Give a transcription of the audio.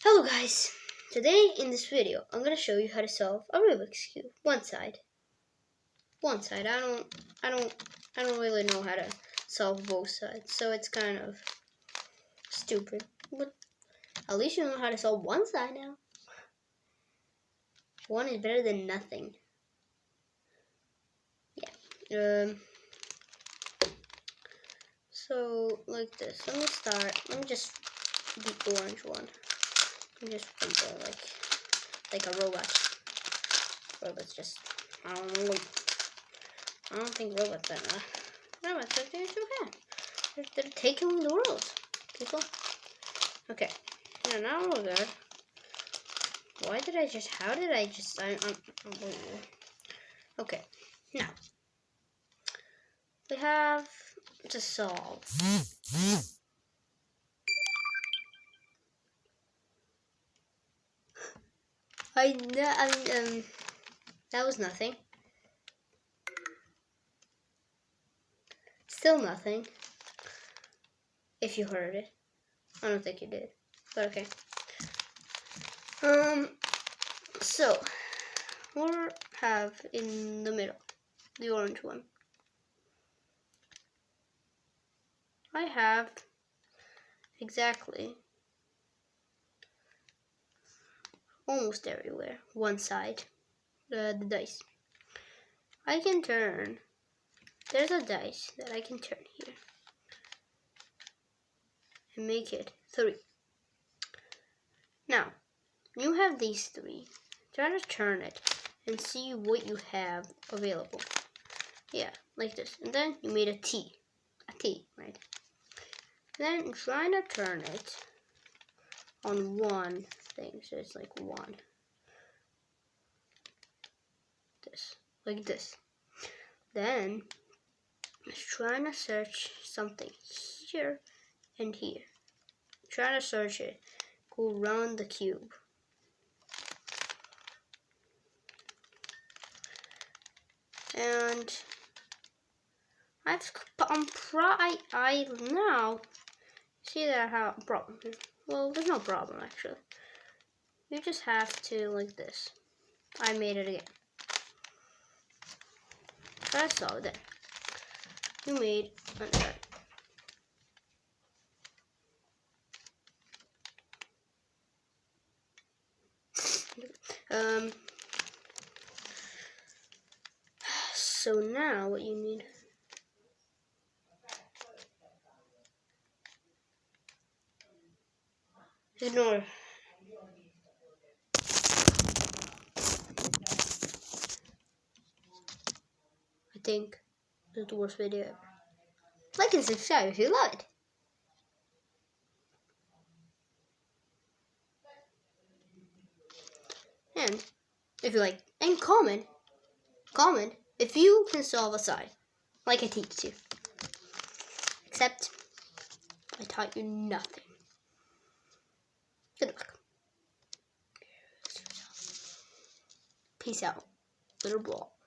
Hello guys, today in this video I'm gonna show you how to solve a Rubik's Cube. One side. I don't really know how to solve both sides, so it's kind of stupid. But at least you know how to solve one side now. One is better than nothing. Yeah. So like this. Let me just the orange one. Let me just think like a robot. Robots just I don't think robots are robots are doing so bad. They're taking the world, people. Okay. Yeah, now we're good. How did I just okay. Now we have to solve that was nothing. Still nothing. If you heard it. I don't think you did. But okay. So we'll have in the middle the orange one. I have exactly almost everywhere one side, the dice. I can turn. There's a dice that I can turn here and make it 3. Now, you have these 3. Try to turn it and see what you have available. Yeah, like this. And then you made a T, right? Then try to turn it on one thing, so it's like 1. This, like this. Then trying to search something here and here. Try to search it. Go around the cube. And I now see that I have a problem here. Well, there's no problem actually. You just have to like this. I made it again. Try to solve it. You made so now what you need ignore. I think this is the worst video ever. Like and subscribe if you love it. And if you like, and comment if you can solve a side, like I teach you. Except, I taught you nothing. Good luck. Peace out, little ball.